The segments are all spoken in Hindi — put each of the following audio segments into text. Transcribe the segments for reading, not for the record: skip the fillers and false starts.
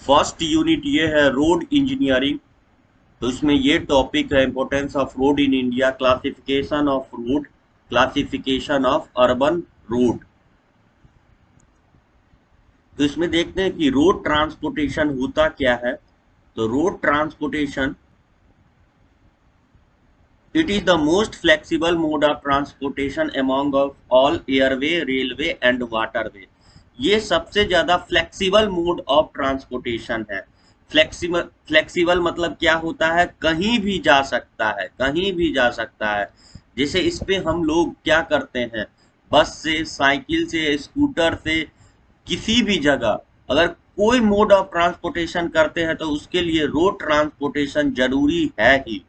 फर्स्ट यूनिट ये है रोड इंजीनियरिंग। तो इसमें ये टॉपिक है importance of road in India, classification of road, classification of urban road. तो इसमें देखते हैं कि रोड ट्रांसपोर्टेशन होता क्या है। तो road transportation, it is the most flexible mode of transportation among of all airway, railway and waterway. ये सबसे ज्यादा फ्लेक्सिबल मोड ऑफ ट्रांसपोर्टेशन है। फ्लेक्सिबल फ्लेक्सिबल मतलब क्या होता है, कहीं भी जा सकता है, कहीं भी जा सकता है। जैसे इस पे हम लोग क्या करते हैं, बस से, साइकिल से, स्कूटर से, किसी भी जगह अगर कोई मोड ऑफ ट्रांसपोर्टेशन करते हैं तो उसके लिए रोड ट्रांसपोर्टेशन जरूरी है ही।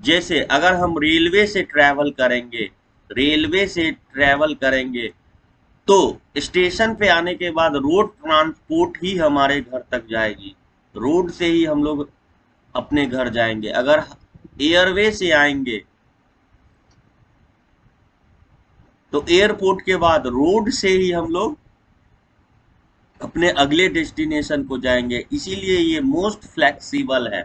जैसे अगर हम रेलवे से ट्रैवल करेंगे, रेलवे से ट्रैवल करेंगे तो स्टेशन पे आने के बाद रोड ट्रांसपोर्ट ही हमारे घर तक जाएगी, रोड से ही हम लोग अपने घर जाएंगे। अगर एयरवे से आएंगे तो एयरपोर्ट के बाद रोड से ही हम लोग अपने अगले डेस्टिनेशन को जाएंगे। इसीलिए ये मोस्ट फ्लेक्सिबल है।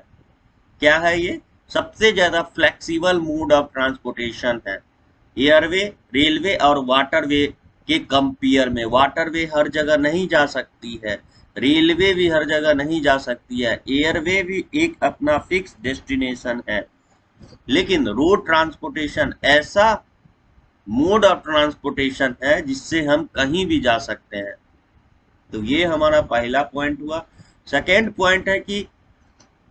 क्या है ये, सबसे ज्यादा फ्लेक्सिबल मोड ऑफ ट्रांसपोर्टेशन है। एयरवे, रेलवे और वाटरवे के कंपेयर में। वाटरवे हर जगह नहीं जा सकती है, रेलवे भी हर जगह नहीं जा सकती है, एयरवे भी एक अपना फिक्स डेस्टिनेशन है। लेकिन रोड ट्रांसपोर्टेशन ऐसा मोड ऑफ ट्रांसपोर्टेशन है जिससे हम कहीं भी जा सकते हैं। तो ये हमारा पहला पॉइंट हुआ। सेकेंड पॉइंट है कि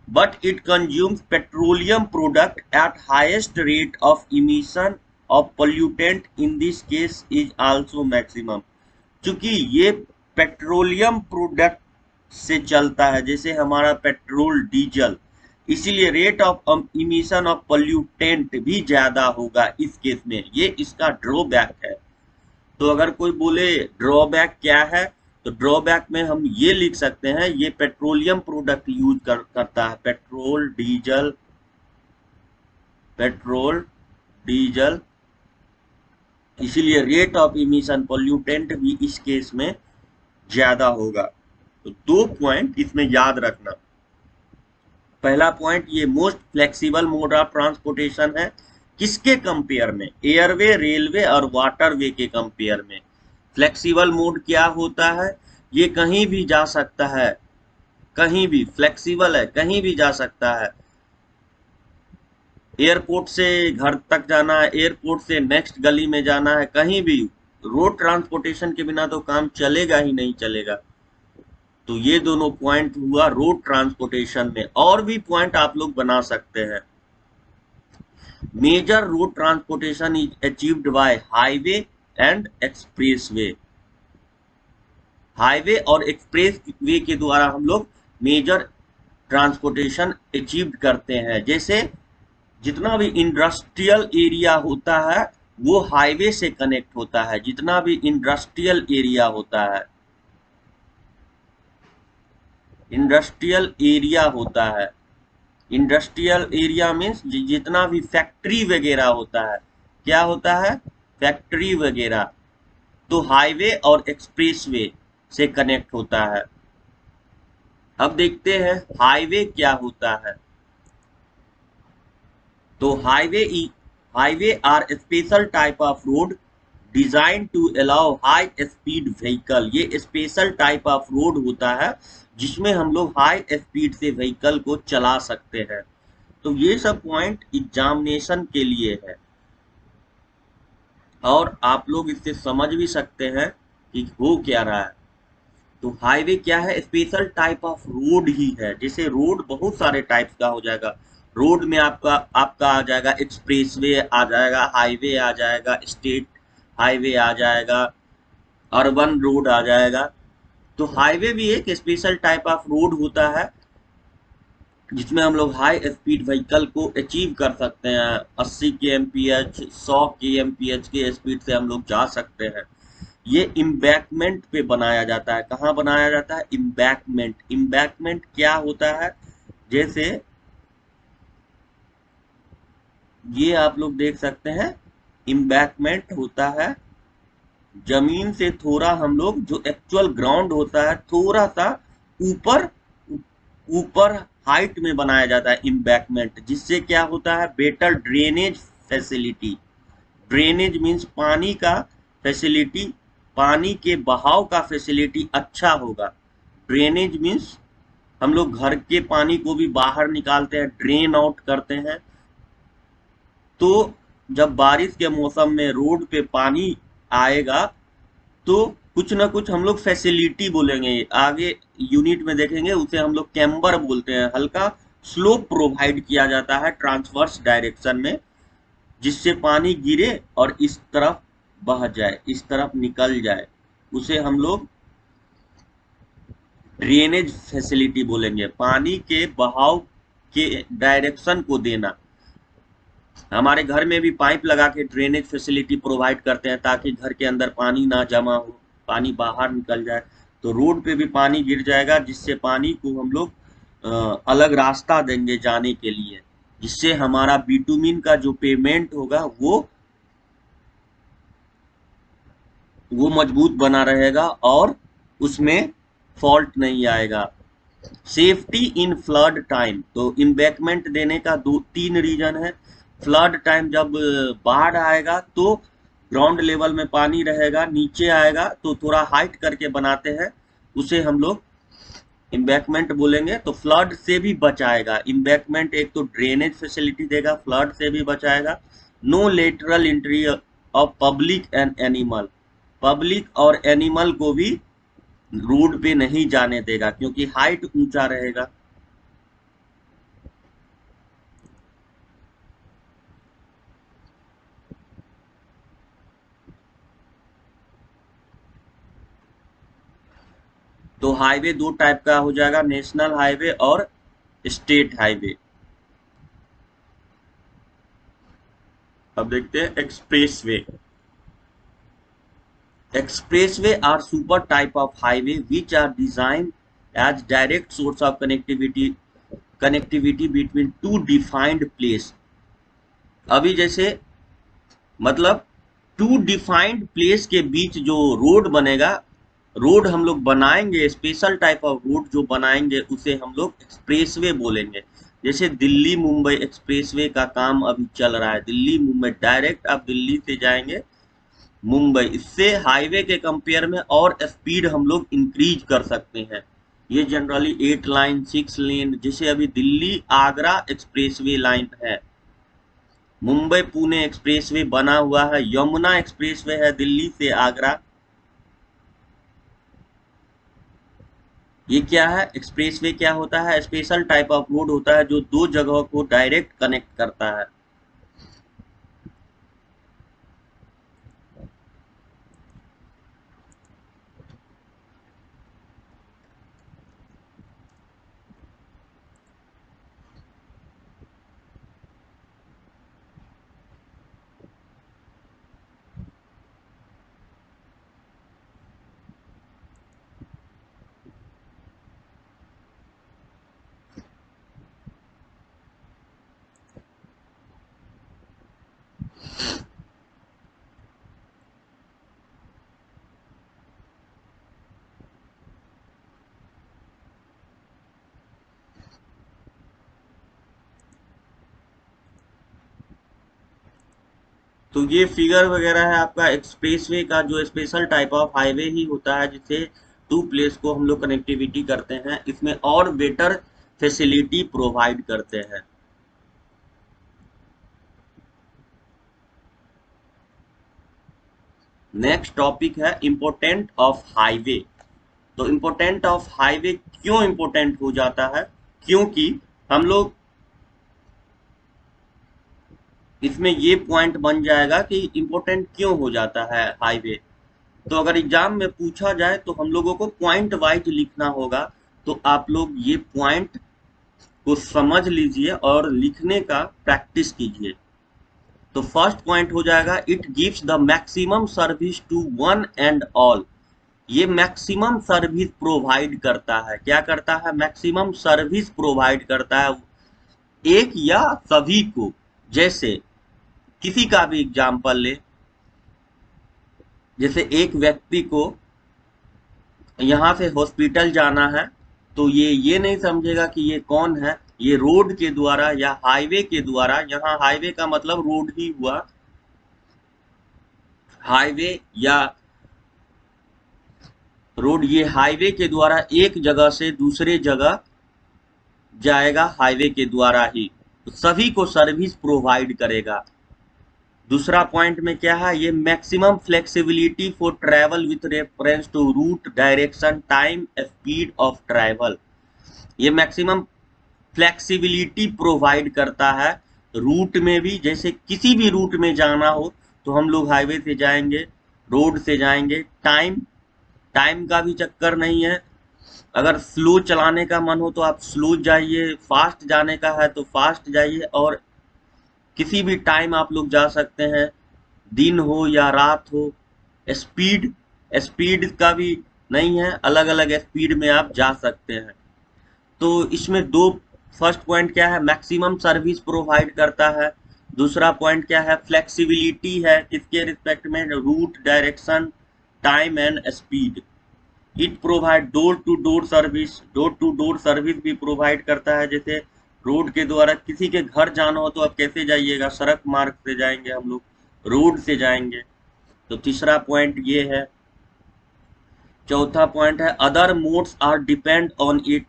but it consumes petroleum product at highest rate of emission of pollutant, in this case is also maximum। चूंकि ये पेट्रोलियम प्रोडक्ट से चलता है, जैसे हमारा पेट्रोल, डीजल, इसीलिए rate of emission of pollutant भी ज्यादा होगा इस केस में। ये इसका ड्रॉबैक है। तो अगर कोई बोले ड्रॉबैक क्या है, तो ड्रॉबैक में हम ये लिख सकते हैं, ये पेट्रोलियम प्रोडक्ट यूज करता है, पेट्रोल डीजल, पेट्रोल डीजल, इसीलिए रेट ऑफ इमिशन पोल्यूटेंट भी इस केस में ज्यादा होगा। तो दो पॉइंट इसमें याद रखना। पहला पॉइंट, ये most flexible mode of transportation है। किसके कंपेयर में, एयरवे, रेलवे और वाटरवे के कंपेयर में। फ्लेक्सिबल मोड क्या होता है, ये कहीं भी जा सकता है, कहीं भी फ्लेक्सिबल है, कहीं भी जा सकता है। एयरपोर्ट से घर तक जाना है, एयरपोर्ट से नेक्स्ट गली में जाना है, कहीं भी। रोड ट्रांसपोर्टेशन के बिना तो काम चलेगा ही नहीं चलेगा। तो ये दोनों पॉइंट हुआ रोड ट्रांसपोर्टेशन में। और भी पॉइंट आप लोग बना सकते हैं। Major road transportation is achieved by highway and expressway. Highway और एक्सप्रेस वे के द्वारा हम लोग मेजर ट्रांसपोर्टेशन अचीव करते हैं। जैसे जितना भी इंडस्ट्रियल एरिया होता है वो हाईवे से कनेक्ट होता है, जितना भी इंडस्ट्रियल एरिया होता है, इंडस्ट्रियल एरिया होता है, इंडस्ट्रियल एरिया मीन्स जितना भी फैक्ट्री वगैरह होता है, क्या होता है, फैक्ट्री वगैरह, तो हाईवे और एक्सप्रेसवे से कनेक्ट होता है। अब देखते हैं हाईवे क्या होता है। तो highway are special type of road design to allow high speed vehicle. ये स्पेशल टाइप ऑफ रोड होता है जिसमें हम लोग हाई स्पीड से व्हीकल को चला सकते हैं। तो ये सब पॉइंट एग्जामिनेशन के लिए है और आप लोग इससे समझ भी सकते हैं कि हो क्या रहा है। तो हाईवे क्या है, स्पेशल टाइप ऑफ रोड ही है। जैसे रोड बहुत सारे टाइप्स का हो जाएगा, रोड में आपका आपका आ जाएगा एक्सप्रेसवे, आ जाएगा हाईवे, आ जाएगा स्टेट हाईवे, आ जाएगा अर्बन रोड, आ जाएगा। तो हाईवे भी एक स्पेशल टाइप ऑफ रोड होता है जिसमें हम लोग हाई स्पीड व्हीकल को अचीव कर सकते हैं। 80 के एमपीएच, 100 के एमपीएच के स्पीड से हम लोग जा सकते हैं। ये इम्बैकमेंट पे बनाया जाता है। कहाँ बनाया जाता है, इम्बैकमेंट। इम्बैकमेंट क्या होता है, जैसे ये आप लोग देख सकते हैं, इम्बैकमेंट होता है जमीन से थोड़ा हम लोग जो एक्चुअल ग्राउंड होता है थोड़ा सा ऊपर ऊपर हाइट में बनाया जाता है इम्बैकमेंट, जिससे क्या होता है better drainage facility. Drainage means पानी का फैसिलिटी, पानी के बहाव का फैसिलिटी अच्छा होगा। ड्रेनेज मीन्स हम लोग घर के पानी को भी बाहर निकालते हैं, ड्रेन आउट करते हैं। तो जब बारिश के मौसम में रोड पे पानी आएगा तो कुछ ना कुछ हम लोग फैसिलिटी बोलेंगे, आगे यूनिट में देखेंगे, उसे हम लोग कैम्बर बोलते हैं। हल्का स्लोप प्रोवाइड किया जाता है ट्रांसवर्स डायरेक्शन में, जिससे पानी गिरे और इस तरफ बह जाए, इस तरफ निकल जाए, उसे हम लोग ड्रेनेज फैसिलिटी बोलेंगे। पानी के बहाव के डायरेक्शन को देना। हमारे घर में भी पाइप लगा के ड्रेनेज फैसिलिटी प्रोवाइड करते हैं ताकि घर के अंदर पानी ना जमा हो, पानी बाहर निकल जाए। तो रोड पे भी पानी गिर जाएगा, जिससे पानी को हम लोग अलग रास्ता देंगे जाने के लिए, जिससे हमारा बिटुमिन का जो पेमेंट होगा वो मजबूत बना रहेगा और उसमें फॉल्ट नहीं आएगा। सेफ्टी इन फ्लड टाइम, तो इम्बैकमेंट देने का दो तीन रीजन है। फ्लड टाइम, जब बाढ़ आएगा तो ग्राउंड लेवल में पानी रहेगा, नीचे आएगा तो थोड़ा हाइट करके बनाते हैं, उसे हम लोग इम्बैकमेंट बोलेंगे। तो फ्लड से भी बचाएगा इम्बैकमेंट, एक तो ड्रेनेज फैसिलिटी देगा, फ्लड से भी बचाएगा। No lateral entry of public and animal, public और एनिमल को भी रोड पे नहीं जाने देगा क्योंकि हाइट ऊंचा रहेगा। तो हाईवे दो टाइप का हो जाएगा, नेशनल हाईवे और स्टेट हाईवे। अब देखते हैं expressway. Expressway are super type of highway which are designed as direct source of connectivity between two defined place। अभी जैसे मतलब टू डिफाइंड प्लेस के बीच जो रोड बनेगा, रोड हम लोग बनाएंगे, स्पेशल टाइप ऑफ रोड जो बनाएंगे उसे हम लोग एक्सप्रेसवे बोलेंगे। जैसे दिल्ली मुंबई एक्सप्रेसवे का काम अभी चल रहा है, दिल्ली मुंबई डायरेक्ट आप दिल्ली से जाएंगे मुंबई, इससे हाईवे के कंपेयर में और स्पीड हम लोग इंक्रीज कर सकते हैं। ये जनरली 8 लाइन 6 लेन, जैसे अभी दिल्ली आगरा एक्सप्रेसवे लाइन है, मुंबई पुणे एक्सप्रेसवे बना हुआ है, यमुना एक्सप्रेसवे है दिल्ली से आगरा। ये क्या है, एक्सप्रेसवे क्या होता है, स्पेशल टाइप ऑफ रोड होता है जो दो जगहों को डायरेक्ट कनेक्ट करता है। तो ये फिगर वगैरह है आपका एक्सप्रेसवे का, जो स्पेशल टाइप ऑफ हाईवे ही होता है जिससे टू प्लेस को हम लोग कनेक्टिविटी करते हैं, इसमें और बेटर फैसिलिटी प्रोवाइड करते हैं। नेक्स्ट टॉपिक है इम्पोर्टेंट ऑफ हाईवे। तो इम्पोर्टेंट ऑफ हाईवे क्यों इम्पोर्टेंट हो जाता है, क्योंकि हम लोग इसमें ये पॉइंट बन जाएगा कि इम्पोर्टेंट क्यों हो जाता है हाईवे। तो अगर एग्जाम में पूछा जाए तो हम लोगों को पॉइंट वाइज लिखना होगा, तो आप लोग ये पॉइंट को समझ लीजिए और लिखने का प्रैक्टिस कीजिए। तो फर्स्ट पॉइंट हो जाएगा, it gives the maximum service to one and all. ये मैक्सिमम सर्विस प्रोवाइड करता है, क्या करता है, मैक्सिमम सर्विस प्रोवाइड करता है एक या सभी को। जैसे किसी का भी एग्जाम्पल ले, जैसे एक व्यक्ति को यहाँ से हॉस्पिटल जाना है, तो ये नहीं समझेगा कि ये कौन है, ये रोड के द्वारा या हाईवे के द्वारा, यहाँ हाईवे का मतलब रोड ही हुआ, हाईवे या रोड, ये हाईवे के द्वारा एक जगह से दूसरे जगह जाएगा, हाईवे के द्वारा ही, तो सभी को सर्विस प्रोवाइड करेगा। दूसरा पॉइंट में क्या है, ये maximum flexibility for travel with reference to route, direction, time, speed of travel. ये मैक्सिमम फ्लेक्सिबिलिटी प्रोवाइड करता है रूट में भी, जैसे किसी भी रूट में जाना हो तो हम लोग हाईवे से जाएंगे, रोड से जाएंगे। टाइम, टाइम का भी चक्कर नहीं है, अगर स्लो चलाने का मन हो तो आप स्लो जाइए, फास्ट जाने का है तो फास्ट जाइए, और किसी भी टाइम आप लोग जा सकते हैं, दिन हो या रात हो। स्पीड, स्पीड का भी नहीं है, अलग अलग स्पीड में आप जा सकते हैं। तो इसमें दो, फर्स्ट पॉइंट क्या है, मैक्सिमम सर्विस प्रोवाइड करता है। दूसरा पॉइंट क्या है, फ्लेक्सिबिलिटी है, किसके रिस्पेक्ट में, route, direction, time and speed. It provide door to door service, door to door service भी प्रोवाइड करता है। जैसे रोड के द्वारा किसी के घर जाना हो तो आप कैसे जाइएगा, सड़क मार्ग से जाएंगे हम लोग, रोड से जाएंगे। तो तीसरा पॉइंट ये है। चौथा पॉइंट है, other modes are depend on it.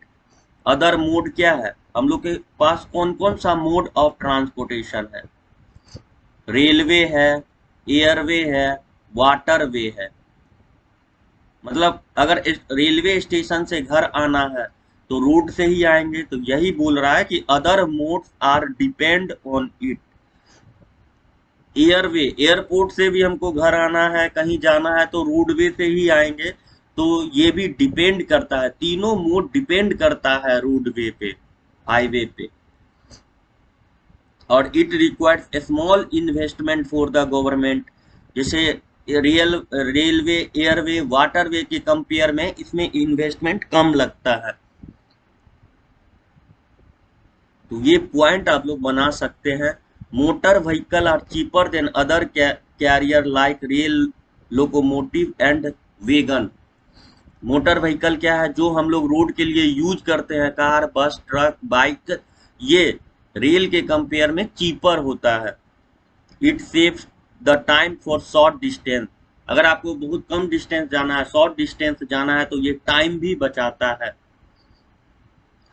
Other mode क्या है, हम लोग के पास कौन कौन सा मोड ऑफ ट्रांसपोर्टेशन है, रेलवे है, एयरवे है, वाटरवे है। मतलब अगर रेलवे स्टेशन से घर आना है तो रोड से ही आएंगे, तो यही बोल रहा है कि other modes are depend on it. Airway, airport से भी हमको घर आना है, कहीं जाना है तो रोडवे से ही आएंगे, तो ये भी डिपेंड करता है, तीनों मोड डिपेंड करता है रोडवे पे, हाईवे पे। और it requires small investment for the government. जैसे रेलवे, एयरवे, वाटरवे के कंपेयर में इसमें इन्वेस्टमेंट कम लगता है। तो ये पॉइंट आप लोग बना सकते हैं। Motor vehicle are cheaper than other carrier like rail, locomotive and wagon. Motor vehicle क्या है, जो हम लोग रोड के लिए यूज करते हैं, कार, बस, ट्रक, बाइक, ये रेल के कंपेयर में चीपर होता है। It saves the time for short distance. अगर आपको बहुत कम डिस्टेंस जाना है, शॉर्ट डिस्टेंस जाना है, तो ये टाइम भी बचाता है।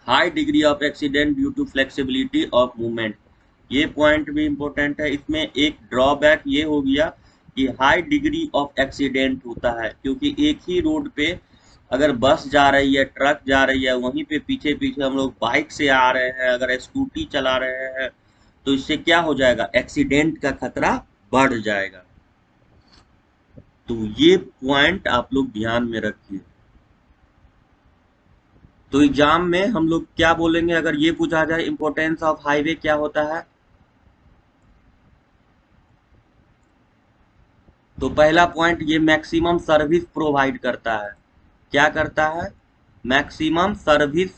High degree of accident due to flexibility of movement, ये पॉइंट भी इंपॉर्टेंट है। इसमें एक ड्रॉबैक ये हो गया कि हाई डिग्री ऑफ एक्सीडेंट होता है, क्योंकि एक ही रोड पे अगर बस जा रही है, ट्रक जा रही है, वहीं पे पीछे पीछे हम लोग बाइक से आ रहे हैं, अगर स्कूटी चला रहे हैं, तो इससे क्या हो जाएगा, एक्सीडेंट का खतरा बढ़ जाएगा। तो ये पॉइंट आप लोग ध्यान में रखिए। तो एग्जाम में हम लोग क्या बोलेंगे अगर ये पूछा जाए इंपॉर्टेंस ऑफ हाईवे क्या होता है, तो पहला पॉइंट, ये मैक्सिमम सर्विस प्रोवाइड करता है। क्या करता है, maximum service,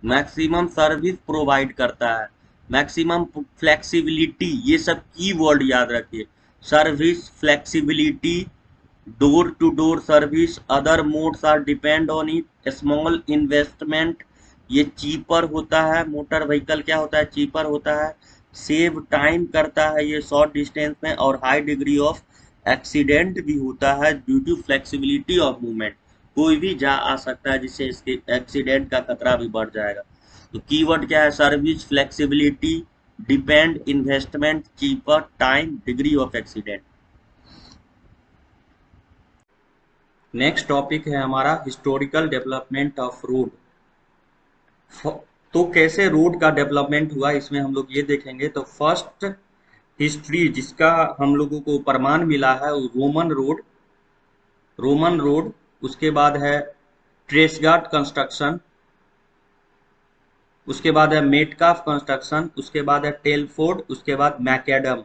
maximum service provide करता है। मैक्सिमम फ्लेक्सिबिलिटी, ये सब की वर्ड याद रखिए, service, flexibility, door to door service, other modes are depend on it, small investment, ये चीपर होता है। मोटर व्हीकल क्या होता है, चीपर होता है। सेव टाइम करता है ये शॉर्ट डिस्टेंस में, और हाई डिग्री ऑफ एक्सीडेंट भी होता है due to flexibility of movement. कोई भी जा आ सकता है जिससे इसके एक्सीडेंट का खतरा भी बढ़ जाएगा। तो कीवर्ड क्या है, service, flexibility, depend, investment, cheaper, time, degree of accident. Next topic है हमारा हिस्टोरिकल डेवलपमेंट ऑफ रोड। तो कैसे रोड का डेवलपमेंट हुआ, इसमें हम लोग ये देखेंगे। तो फर्स्ट हिस्ट्री जिसका हम लोगों को प्रमाण मिला है, रोमन रोड, रोमन रोड। उसके बाद है ट्रेसगार्ड कंस्ट्रक्शन, उसके बाद है मेटकाफ कंस्ट्रक्शन, उसके बाद है टेलफोर्ड, उसके बाद मैकेडम।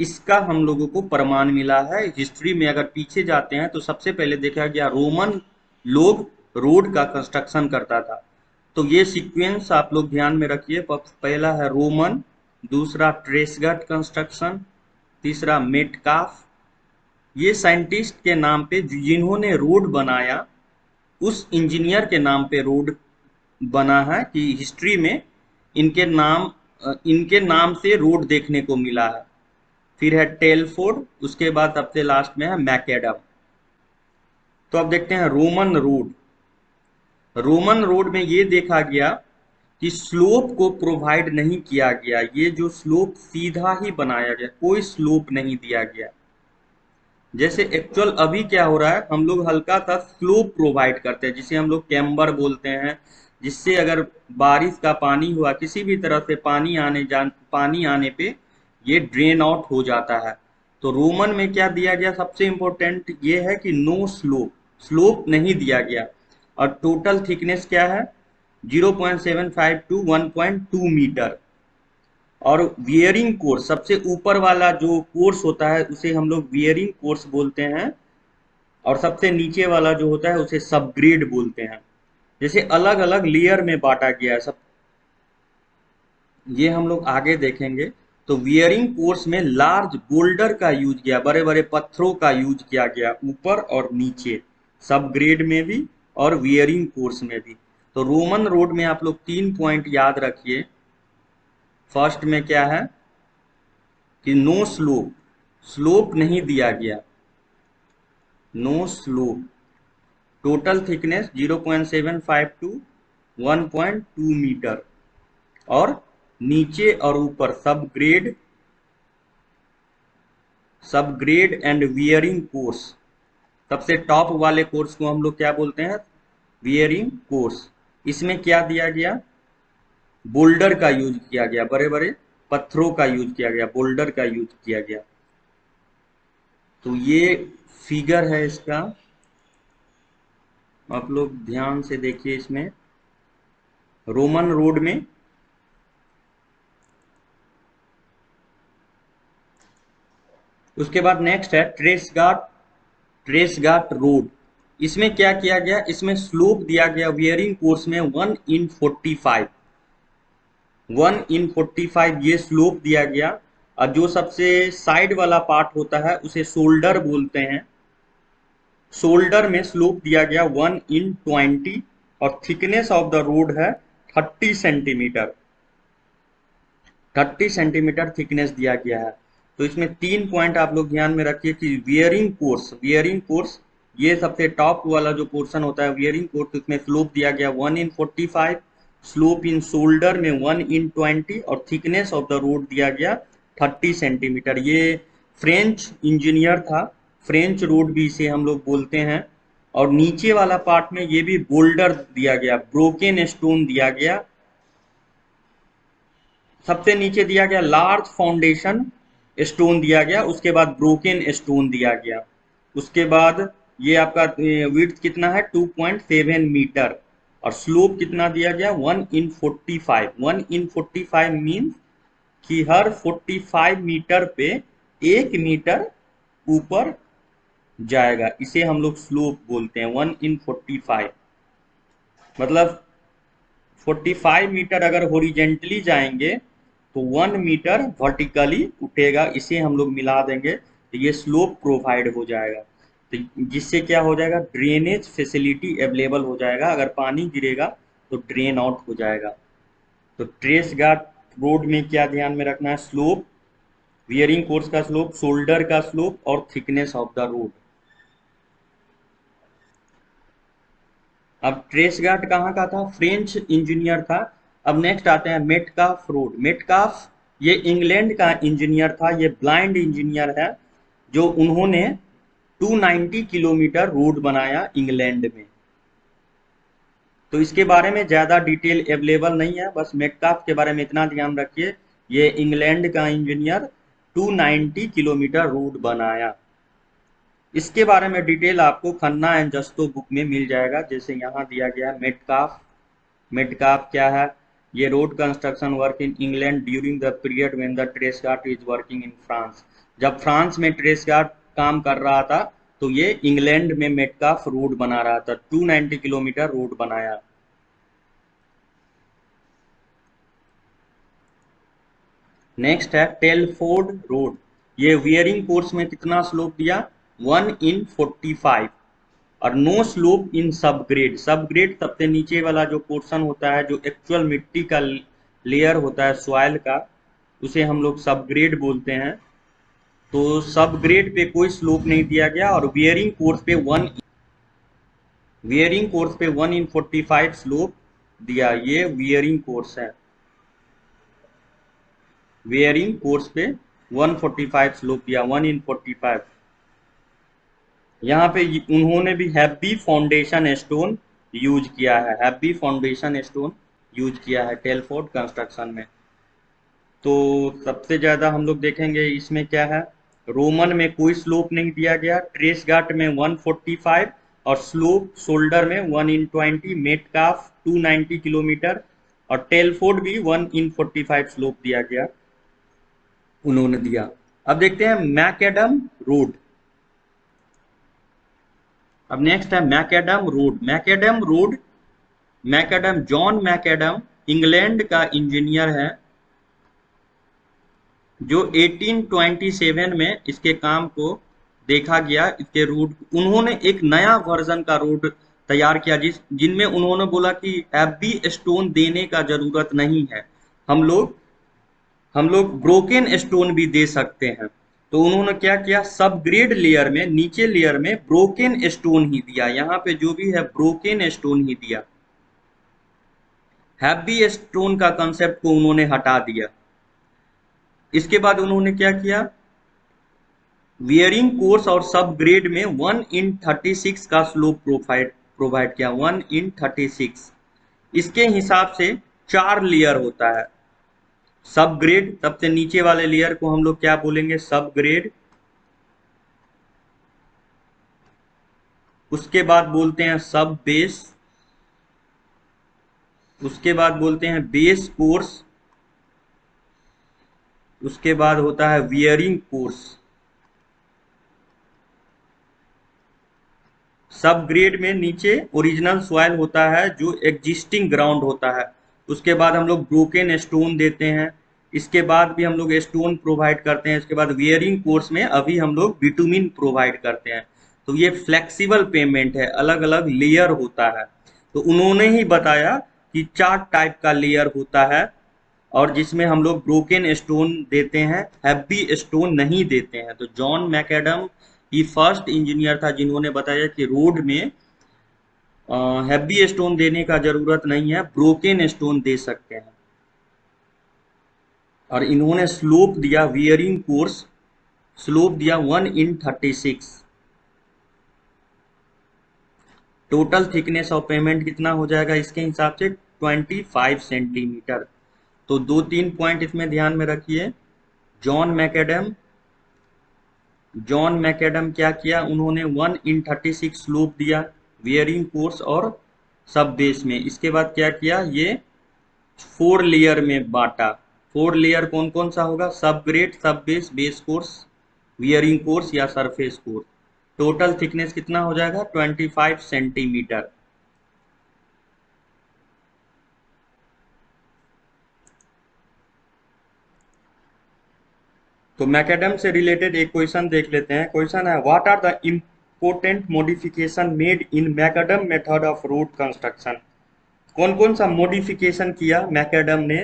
इसका हम लोगों को प्रमाण मिला है। हिस्ट्री में अगर पीछे जाते हैं तो सबसे पहले देखा गया रोमन लोग रोड का कंस्ट्रक्शन करता था। तो ये सीक्वेंस आप लोग ध्यान में रखिए। पहला है रोमन, दूसरा ट्रेसगट कंस्ट्रक्शन, तीसरा मेटकाफ। ये साइंटिस्ट के नाम पे जिन्होंने रोड बनाया, उस इंजीनियर के नाम पे रोड बना है कि हिस्ट्री में इनके नाम से रोड देखने को मिला है। फिर है टेलफोर्ड, उसके बाद सबसे लास्ट में है मैकेडम। तो अब देखते हैं रोमन रोड। रोमन रोड में ये देखा गया कि स्लोप को प्रोवाइड नहीं किया गया, ये जो स्लोप सीधा ही बनाया गया, कोई स्लोप नहीं दिया गया। जैसे एक्चुअल अभी क्या हो रहा है, हम लोग हल्का सा स्लोप प्रोवाइड करते हैं जिसे हम लोग कैम्बर बोलते हैं, जिससे अगर बारिश का पानी हुआ, किसी भी तरह से पानी आने पे ये ड्रेन आउट हो जाता है। तो रोमन में क्या दिया गया, सबसे इम्पोर्टेंट ये है कि नो स्लोप, स्लोप नहीं दिया गया। और टोटल थिकनेस क्या है, 0.75 टू 1.2 मीटर। और वियरिंग कोर्स, सबसे ऊपर वाला जो कोर्स होता है उसे हम लोग वियरिंग कोर्स बोलते हैं, और सबसे नीचे वाला जो होता है उसे सबग्रेड बोलते हैं। जैसे अलग अलग लेयर में बांटा गया है सब, ये हम लोग आगे देखेंगे। तो वियरिंग कोर्स में लार्ज बोल्डर का यूज किया, बड़े बड़े पत्थरों का यूज किया गया ऊपर और नीचे, सब ग्रेड में भी और वियरिंग कोर्स में भी। तो रोमन रोड में आप लोग 3 पॉइंट याद रखिए। फर्स्ट में क्या है कि नो स्लोप, स्लोप नहीं दिया गया, no slope. Total thickness 0.75 to 1.2 metre, और नीचे और ऊपर subgrade and wearing course. सबसे टॉप वाले कोर्स को हम लोग क्या बोलते हैं, वियरिंग कोर्स। इसमें क्या दिया गया, बोल्डर का यूज किया गया, बड़े बड़े पत्थरों का यूज किया गया, बोल्डर का यूज किया गया। तो ये फिगर है इसका, आप लोग ध्यान से देखिए। इसमें रोमन रोड में उसके बाद नेक्स्ट है ट्रेसगाट रोड। इसमें क्या किया गया, इसमें स्लोप दिया गया वियरिंग कोर्स में 1/45, 1/45 ये स्लोप दिया गया। और जो सबसे साइड वाला पार्ट होता है उसे शोल्डर बोलते हैं, शोल्डर में स्लोप दिया गया 1/20, और थिकनेस ऑफ द रोड है 30 सेंटीमीटर, 30 सेंटीमीटर थिकनेस दिया गया है। तो इसमें 3 पॉइंट आप लोग ध्यान में रखिए कि वियरिंग कोर्स, ये सबसे टॉप वाला जो पोर्शन होता है वियरिंग कोर्स, इसमें स्लोप दिया गया 1/45, स्लोप इन शोल्डर में 1/20, और थिकनेस ऑफ द रोड दिया गया 30 सेंटीमीटर। ये फ्रेंच इंजीनियर था, फ्रेंच रोड भी इसे हम लोग बोलते हैं। और नीचे वाला पार्ट में ये भी बोल्डर दिया गया, ब्रोकन स्टोन दिया गया। सबसे नीचे दिया गया लार्ज फाउंडेशन स्टोन दिया गया, उसके बाद ब्रोकन स्टोन दिया गया। उसके बाद ये आपका विड्थ कितना है 2.7 मीटर, और स्लोप कितना दिया गया 1/45, 1/45 मीन्स कि हर 45 मीटर पे 1 मीटर ऊपर जाएगा, इसे हम लोग स्लोप बोलते हैं 1/45। मतलब 45 मीटर अगर होरिजेंटली जाएंगे तो 1 मीटर वर्टिकली उठेगा, इसे हम लोग मिला देंगे तो ये स्लोप प्रोवाइड हो जाएगा। तो जिससे क्या हो जाएगा, ड्रेनेज फैसिलिटी अवेलेबल हो जाएगा, अगर पानी गिरेगा तो ड्रेन आउट हो जाएगा। तो ट्रेस गार्ड रोड में क्या ध्यान में रखना है, स्लोप, वियरिंग कोर्स का स्लोप, शोल्डर का स्लोप, और थिकनेस ऑफ द रोड। अब ट्रेस गार्ड कहाँ का था, फ्रेंच इंजीनियर था। अब नेक्स्ट आते हैं मेटकाफ रोड। मेटकाफ ये इंग्लैंड का इंजीनियर था, ये ब्लाइंड इंजीनियर है, जो उन्होंने 290 किलोमीटर रोड बनाया इंग्लैंड में। तो इसके बारे में ज़्यादा डिटेल अवेलेबल नहीं है, बस मेटकाफ के बारे में इतना ध्यान रखिए, ये इंग्लैंड का इंजीनियर 290 किलोमीटर रोड बनाया। इसके बारे में डिटेल आपको खन्ना एंड जस्तो बुक में मिल जाएगा। जैसे यहाँ दिया गया है मेटकाफ, मेटकाफ क्या है, ये road construction work in England during the period when the Tresaguet is working in France. जब फ्रांस में ट्रेसगार्ड काम कर रहा था तो ये इंग्लैंड में मेटकाफ रोड बना रहा था, 290 किलोमीटर रोड बनाया। नेक्स्ट है टेलफोर्ड रोड। ये वियरिंग कोर्स में कितना स्लोप दिया, 1/45। और नो स्लोप इन सब ग्रेड। सब ग्रेड सबसे नीचे वाला जो पोर्शन होता है, जो एक्चुअल मिट्टी का लेयर होता है सॉइल का, उसे हम लोग सब ग्रेड बोलते हैं। तो सब ग्रेड पे कोई स्लोप नहीं दिया गया। और वियरिंग कोर्स पे 1/45 स्लोप दिया। ये वियरिंग कोर्स है। वेयरिंग कोर्स पे 145 स्लोप दिया, 1/45। यहाँ पे उन्होंने भी हैप्पी फाउंडेशन स्टोन यूज किया है। हैप्पी फाउंडेशन स्टोन यूज किया है टेलफोर्ड कंस्ट्रक्शन में। तो सबसे ज्यादा हम लोग देखेंगे इसमें क्या है, रोमन में कोई स्लोप नहीं दिया गया, ट्रेस गार्ड में 145 और स्लोप शोल्डर में 1/20, मेटकाफ 290 किलोमीटर और टेलफोर्ड भी 1/45 स्लोप दिया गया, उन्होंने दिया। अब देखते हैं मैकेडम रोड। अब नेक्स्ट है macadam road. Macadam road, macadam John macadam England का इंजीनियर है, जो 1827 में इसके काम को देखा गया। इसके रोड उन्होंने एक नया वर्जन का रोड तैयार किया, जिनमें उन्होंने बोला कि हैवी स्टोन देने का जरूरत नहीं है, हम लोग ब्रोकन स्टोन भी दे सकते हैं। तो उन्होंने क्या किया, सब ग्रेड लेयर में, नीचे लेयर में ब्रोकन स्टोन ही दिया। यहाँ पे जो भी है ब्रोकन स्टोन ही दिया। हैवी स्टोन का कंसेप्ट को उन्होंने हटा दिया। इसके बाद उन्होंने क्या किया, वियरिंग कोर्स और सब ग्रेड में 1/36 का स्लोप प्रोवाइड किया, 1/36। इसके हिसाब से 4 लेयर होता है। सब ग्रेड, सबसे नीचे वाले लेयर को हम लोग क्या बोलेंगे, सब ग्रेड। उसके बाद बोलते हैं सब बेस। उसके बाद बोलते हैं बेस कोर्स। उसके बाद होता है वियरिंग कोर्स। सब ग्रेड में नीचे ओरिजिनल सॉइल होता है, जो एग्जिस्टिंग ग्राउंड होता है। उसके बाद हम लोग ब्रोकन स्टोन देते हैं। इसके बाद भी हम लोग स्टोन प्रोवाइड करते हैं। इसके बाद वियरिंग कोर्स में अभी हम लोग बिटुमिन प्रोवाइड करते हैं। तो ये फ्लेक्सिबल पेमेंट है, अलग अलग लेयर होता है। तो उन्होंने ही बताया कि 4 टाइप का लेयर होता है, और जिसमें हम लोग ब्रोकन स्टोन देते हैं, हैवी स्टोन नहीं देते हैं। तो जॉन मैकेडम ही फर्स्ट इंजीनियर था जिन्होंने बताया कि रोड में हैवी स्टोन देने का जरूरत नहीं है, ब्रोकन स्टोन दे सकते हैं। और इन्होंने स्लोप दिया, वियरिंग कोर्स स्लोप दिया 1/36। टोटल थिकनेस ऑफ पेमेंट कितना हो जाएगा इसके हिसाब से, 25 सेंटीमीटर। तो 2-3 पॉइंट इसमें ध्यान में रखिए। जॉन मैकेडम जॉन मैकेडम क्या किया, उन्होंने 1/36 स्लोप दिया वियरिंग कोर्स और सब बेस में। इसके बाद क्या किया, ये 4 लेयर में बांटा। 4 लेयर कौन कौन सा होगा, सब ग्रेड, सब base, base course, wearing course या सरफेस कोर्स। टोटल थिकनेस कितना हो जाएगा, 25 सेंटीमीटर। तो मैकेडम से रिलेटेड एक क्वेश्चन देख लेते हैं। क्वेश्चन है, what are the important modification made in macadam method of road construction. कौन कौन सा मॉडिफिकेशन किया मैकेडम ने,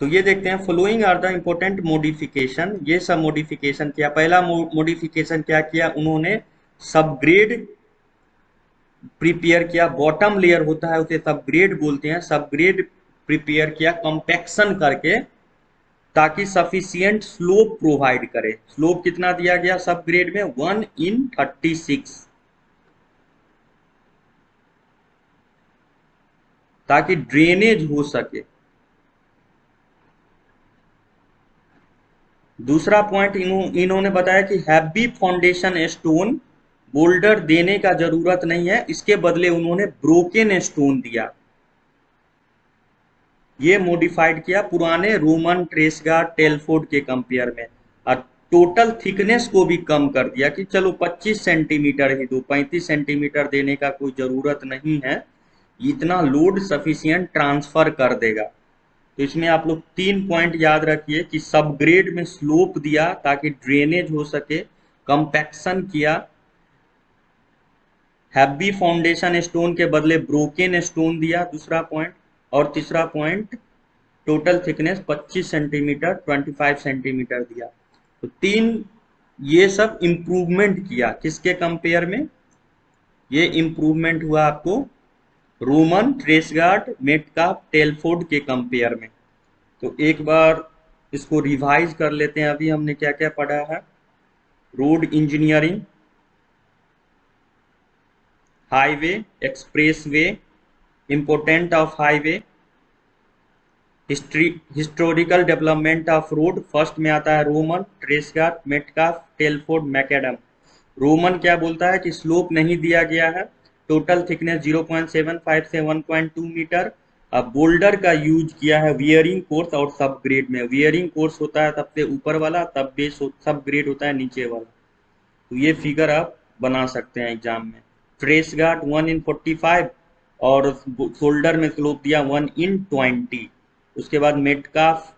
तो ये देखते हैं। Following are the important modification. ये सब मॉडिफिकेशन किया। पहला मॉडिफिकेशन क्या किया उन्होंने, सबग्रेड प्रिपेयर किया। बॉटम लेयर होता है उसे सबग्रेड बोलते हैं। सबग्रेड प्रिपेयर किया कॉम्पैक्शन करके, ताकि सफिशियंट स्लोप प्रोवाइड करे। स्लोप कितना दिया गया सब ग्रेड में, 1/36, ताकि ड्रेनेज हो सके। दूसरा पॉइंट इन्होंने बताया कि हैवी फाउंडेशन स्टोन बोल्डर देने का जरूरत नहीं है, इसके बदले उन्होंने ब्रोकन स्टोन दिया। ये मॉडिफाइड किया पुराने रोमन ट्रेसगा टेलफोर्ड के कंपेयर में। और टोटल थिकनेस को भी कम कर दिया कि चलो 25 सेंटीमीटर ही दो, 35 सेंटीमीटर देने का कोई जरूरत नहीं है, इतना लोड सफिशियंट ट्रांसफर कर देगा। तो इसमें आप लोग 3 पॉइंट याद रखिए कि सबग्रेड में स्लोप दिया ताकि ड्रेनेज हो सके, कंपैक्शन किया, हैवी फाउंडेशन स्टोन के बदले ब्रोकन स्टोन दिया, दूसरा पॉइंट, और तीसरा point total thickness 25 centimetre 25 centimetre दिया। तो 3 ये सब इंप्रूवमेंट किया किसके कंपेयर में, ये इंप्रूवमेंट हुआ आपको रोमन, ट्रेसगार्ड, मेटकाफ, टेलफोर्ड के कंपेयर में। तो एक बार इसको रिवाइज कर लेते हैं। अभी हमने क्या क्या पढ़ा है, road engineering, highway, expressway, important of highway, historical development of road. First में आता है Roman, Tresaguet, Metcalf, Telford, Macadam. Roman क्या बोलता है कि स्लोप नहीं दिया गया है, टोटल थिकनेस 0.75 से 1.2 मीटर। अब बोल्डर का यूज किया है वियरिंग कोर्स और सब ग्रेड में। वियरिंग कोर्स होता है सबसे ऊपर वाला, तब बेस सब ग्रेड होता है नीचे वाला। तो ये फिगर आप बना सकते हैं एग्जाम में। ट्रेस गार्ड 1/45 और शोल्डर में स्लोप दिया 1/20। उसके बाद Metcalfe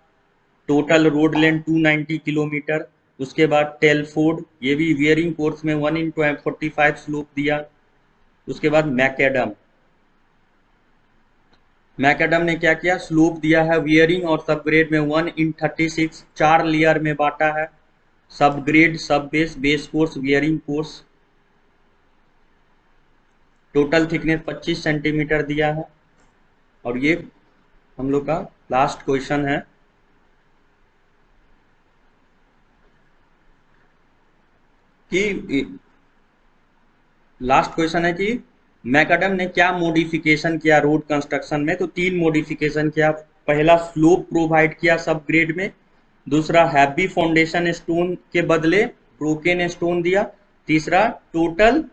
total road length 290 kilometre. उसके बाद टेलफोर्ड ये भी वियरिंग कोर्स में 1/45 स्लोप दिया। उसके बाद मैकेडम, मैकेडम ने क्या किया, स्लोप दिया है वियरिंग और सब ग्रेड में 1/36, 4 लेयर में बांटा है, सब ग्रेड, सब base, base course, wearing course. Total thickness 25 centimetre दिया है। और ये हम लोग का लास्ट क्वेश्चन है कि लास्ट क्वेश्चन है कि मैकेडम ने क्या मॉडिफिकेशन किया रोड कंस्ट्रक्शन में। तो 3 मॉडिफिकेशन किया। पहला स्लोप प्रोवाइड किया सब ग्रेड में, दूसरा हैवी फाउंडेशन स्टोन के बदले ब्रोकन स्टोन दिया, तीसरा टोटल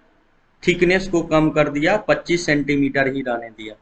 थिकनेस को कम कर दिया, 25 सेंटीमीटर ही रहने दिया।